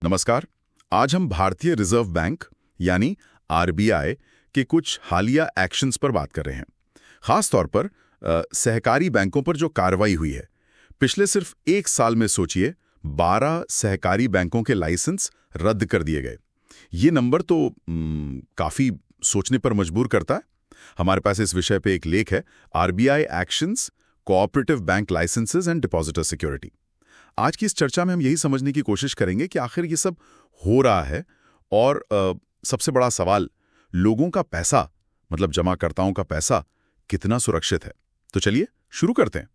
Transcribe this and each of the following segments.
नमस्कार। आज हम भारतीय रिजर्व बैंक यानी आरबीआई के कुछ हालिया एक्शंस पर बात कर रहे हैं। खास तौर पर सहकारी बैंकों पर जो कार्रवाई हुई है। पिछले सिर्फ एक साल में सोचिए 12 सहकारी बैंकों के लाइसेंस रद्द कर दिए गए। ये नंबर तो काफी सोचने पर मजबूर करता है। हमारे पास इस विषय पे एक लेख है, RBI actions, cooperative bank licences and depositor security. आज की इस चर्चा में हम यही समझने की कोशिश करेंगे कि आखिर ये सब हो रहा है और सबसे बड़ा सवाल, लोगों का पैसा मतलब जमाकर्ताओं का पैसा कितना सुरक्षित है। तो चलिए शुरू करते हैं।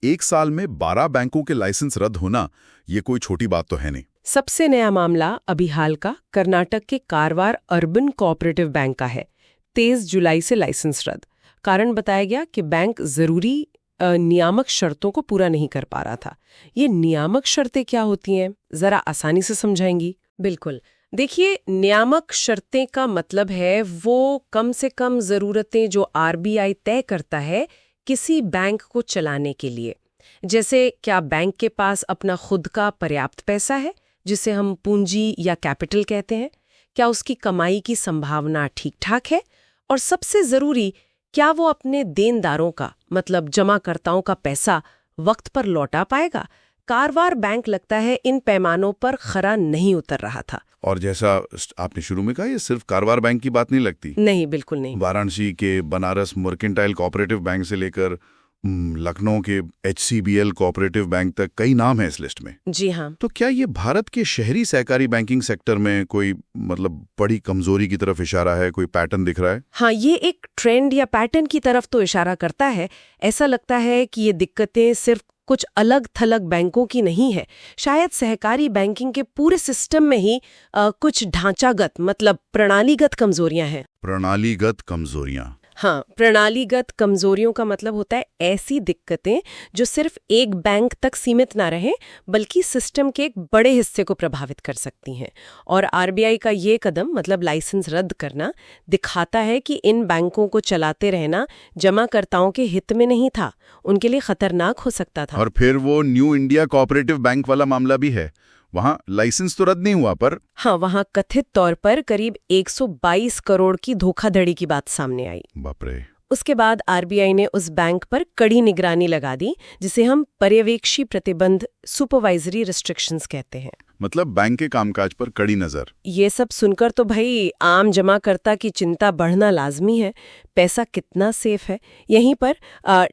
एक साल में 12 बैंकों के लाइसेंस रद्द होना ये कोई छोटी बात तो है नहीं। सबसे नया मामला अभी हाल का कर्नाटक के कारवार अर्बन कोऑपरेटिव बैंक का है। 23 जुलाई से लाइसेंस रद्द। कारण बताया गया कि बैंक जरूरी नियामक शर्तों को पूरा नहीं कर पा रहा था। ये नियामक शर्तें क्या होती हैं, जरा आसानी से समझाएंगी? बिल्कुल, देखिए, नियामक शर्तें का मतलब है वो कम से कम जरूरतें जो आरबीआई तय करता है किसी बैंक को चलाने के लिए। जैसे क्या बैंक के पास अपना खुद का पर्याप्त पैसा है, जिसे हम पूंजी या कैपिटल कहते हैं? क्या उसकी कमाई की संभावना ठीक ठाक है? और सबसे जरूरी, क्या वो अपने देनदारों का मतलब जमाकर्ताओं का पैसा वक्त पर लौटा पाएगा? कारवार बैंक लगता है इन पैमानों पर खरा नहीं उतर रहा था। और जैसा आपने शुरू में कहा, ये सिर्फ कारवार बैंक की बात नहीं लगती। नहीं, बिल्कुल नहीं। वाराणसी के बनारस मर्केंटाइल कोऑपरेटिव बैंक से लेकर लखनऊ के एचसीबीएल कोऑपरेटिव बैंक तक कई नाम है इस लिस्ट में। जी हाँ। तो क्या ये भारत के शहरी सहकारी बैंकिंग सेक्टर में कोई मतलब बड़ी कमजोरी की तरफ इशारा है? कोई पैटर्न दिख रहा है? हाँ, ये एक ट्रेंड या पैटर्न की तरफ तो इशारा करता है। ऐसा लगता है कि ये दिक्कतें सिर्फ कुछ अलग थलग बैंकों की नहीं है। शायद सहकारी बैंकिंग के पूरे सिस्टम में ही कुछ ढांचागत मतलब प्रणालीगत कमजोरियां हैं। प्रणालीगत कमजोरियां? हाँ, प्रणालीगत कमजोरियों का मतलब होता है ऐसी दिक्कतें जो सिर्फ एक बैंक तक सीमित ना रहे बल्कि सिस्टम के एक बड़े हिस्से को प्रभावित कर सकती हैं। और आरबीआई का ये कदम मतलब लाइसेंस रद्द करना दिखाता है कि इन बैंकों को चलाते रहना जमाकर्ताओं के हित में नहीं था, उनके लिए खतरनाक हो सकता था। और फिर वो न्यू इंडिया कोऑपरेटिव बैंक वाला मामला भी है। वहां लाइसेंस तो रद्द नहीं हुआ पर हाँ, वहां कथित तौर पर करीब 122 करोड़ की धोखाधड़ी की बात सामने आई। बाप रे। उसके बाद आरबीआई ने उस बैंक पर कड़ी निगरानी लगा दी, जिसे हम पर्यवेक्षी प्रतिबंध सुपरवाइजरी रिस्ट्रिक्शंस कहते हैं। मतलब बैंक के कामकाज पर कड़ी नजर। ये सब सुनकर तो भाई आम जमाकर्ता की चिंता बढ़ना लाजमी है। पैसा कितना सेफ है, यहीं पर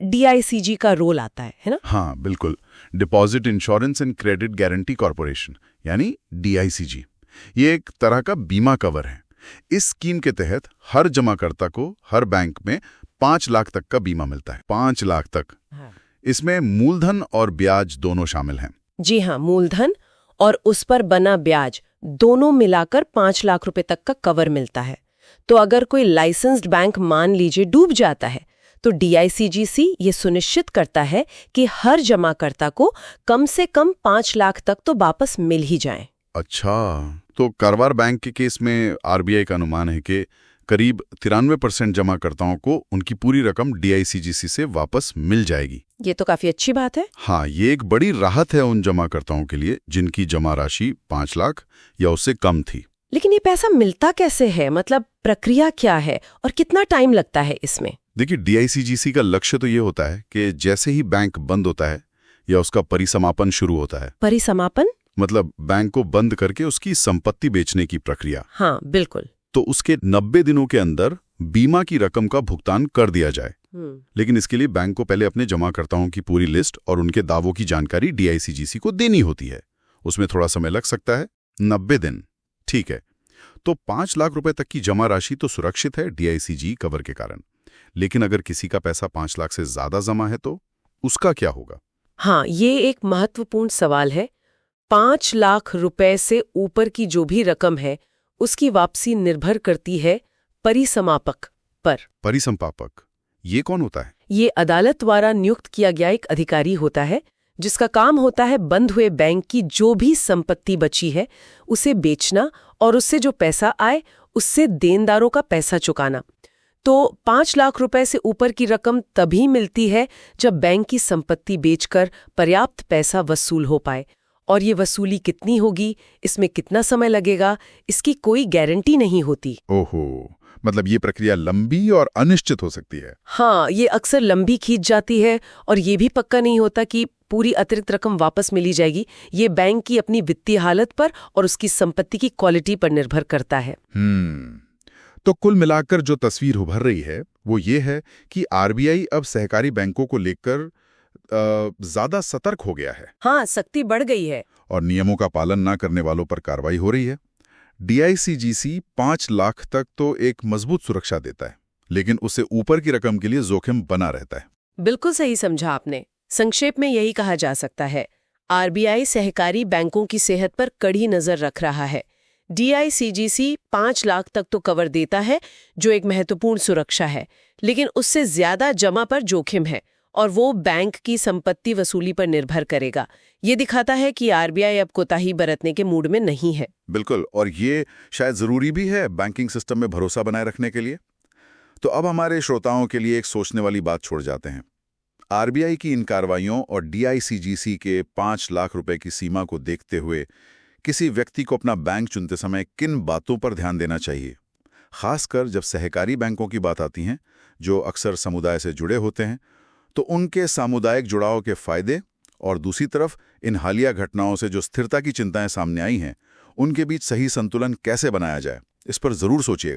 डीआईसीजी का रोल आता है ना? हाँ बिल्कुल। Deposit insurance and credit guarantee corporation यानी डीआईसीजी, ये एक तरह का बीमा कवर है। इस स्कीम के तहत हर जमाकर्ता को हर बैंक में 5 लाख तक का बीमा मिलता है। 5 लाख तक। हाँ। इसमें मूलधन और ब्याज दोनों शामिल हैं। जी हाँ, मूलधन और उस पर बना ब्याज दोनों मिलाकर 5 लाख रुपए तक का कवर मिलता है। तो अगर कोई लाइसेंस्ड बैंक मान लीजिए डूब जाता है तो डीआईसीजीसी ये सुनिश्चित करता है कि हर जमाकर्ता को कम से कम 5 लाख तक तो वापस मिल ही जाए। अच्छा, तो कारवार बैंक के केस में आरबीआई का अनुमान है कि करीब 93% जमाकर्ताओं को उनकी पूरी रकम डीआईसीजीसी से वापस मिल जाएगी। ये तो काफी अच्छी बात है। हाँ, ये एक बड़ी राहत है उन जमाकर्ताओं के लिए जिनकी जमा राशि 5 लाख या उससे कम थी। लेकिन ये पैसा मिलता कैसे है, मतलब प्रक्रिया क्या है और कितना टाइम लगता है इसमें? देखिए, डीआईसीजीसी का लक्ष्य तो ये होता है कि जैसे ही बैंक बंद होता है या उसका परिसमापन शुरू होता है। परिसमापन मतलब बैंक को बंद करके उसकी संपत्ति बेचने की प्रक्रिया। हाँ बिल्कुल। तो उसके 90 दिनों के अंदर बीमा की रकम का भुगतान कर दिया जाए। लेकिन इसके लिए बैंक को पहले अपने जमाकर्ताओं की पूरी लिस्ट और उनके दावों की जानकारी डीआईसीजीसी को देनी होती है। उसमें थोड़ा समय लग सकता है, 90 दिन। ठीक है, तो 5 लाख रुपए तक की जमा राशि तो सुरक्षित है डीआईसीजी कवर के कारण। लेकिन अगर किसी का पैसा 5 लाख से ज्यादा जमा है तो उसका क्या होगा? हाँ, ये एक महत्वपूर्ण सवाल है। 5 लाख रुपए से ऊपर की जो भी रकम है उसकी वापसी निर्भर करती है परिसमापक पर। परिसंपापक ये कौन होता है? ये अदालत द्वारा नियुक्त किया गया एक अधिकारी होता है जिसका काम होता है बंद हुए बैंक की जो भी संपत्ति बची है उसे बेचना और उससे जो पैसा आए उससे देनदारों का पैसा चुकाना। तो 5 लाख रुपए से ऊपर की रकम तभी मिलती है जब बैंक की संपत्ति बेचकर पर्याप्त पैसा वसूल हो पाए और ये वसूली कितनी होगी, इसमें कितना समय लगेगा, इसकी कोई गारंटी नहीं होती। ओहो, मतलब ये प्रक्रिया लंबी और अनिश्चित हो सकती है। हाँ, ये अक्सर लंबी खींच जाती है और ये भी पक्का नहीं होता कि पूरी अतिरिक्त रकम वापस मिली जाएगी। ये बैंक की अपनी वित्तीय हालत पर और उसकी संपत्ति की क्वालिटी पर निर्भर करता है। तो कुल मिलाकर जो तस्वीर उभर रही है वो ये है कि आरबीआई अब सहकारी बैंकों को लेकर ज्यादा सतर्क हो गया है। हाँ, सख्ती बढ़ गई है। और नियमों का पालन ना करने वालों पर कार्रवाई हो रही है। डीआईसीजीसी 5 लाख तक तो एक मजबूत सुरक्षा देता है, लेकिन उससे ऊपर की रकम के लिए जोखिम बना रहता है। बिल्कुल सही समझा आपने। संक्षेप में यही कहा जा सकता है, आरबीआई सहकारी बैंकों की सेहत पर कड़ी नजर रख रहा है। डीआईसीजीसी 5 लाख तक तो कवर देता है, जो एक महत्वपूर्ण सुरक्षा है, लेकिन उससे ज्यादा जमा पर जोखिम है और वो बैंक की संपत्ति वसूली पर निर्भर करेगा। ये दिखाता है कि आरबीआई अब कोताही बरतने के मूड में नहीं है। बिल्कुल, और ये शायद जरूरी भी है बैंकिंग सिस्टम में भरोसा बनाए रखने के लिए। तो अब हमारे श्रोताओं के लिए एक सोचने वाली बात छोड़ जाते हैं। आरबीआई की इन कार्रवाइयों और डीआईसीजीसी के 5 लाख रुपए की सीमा को देखते हुए किसी व्यक्ति को अपना बैंक चुनते समय किन बातों पर ध्यान देना चाहिए, खासकर जब सहकारी बैंकों की बात आती हैं, जो अक्सर समुदाय से जुड़े होते हैं, तो उनके सामुदायिक जुड़ाव के फायदे और दूसरी तरफ इन हालिया घटनाओं से जो स्थिरता की चिंताएं सामने आई हैं, उनके बीच सही संतुलन कैसे बनाया जाए, इस पर जरूर सोचिएगा।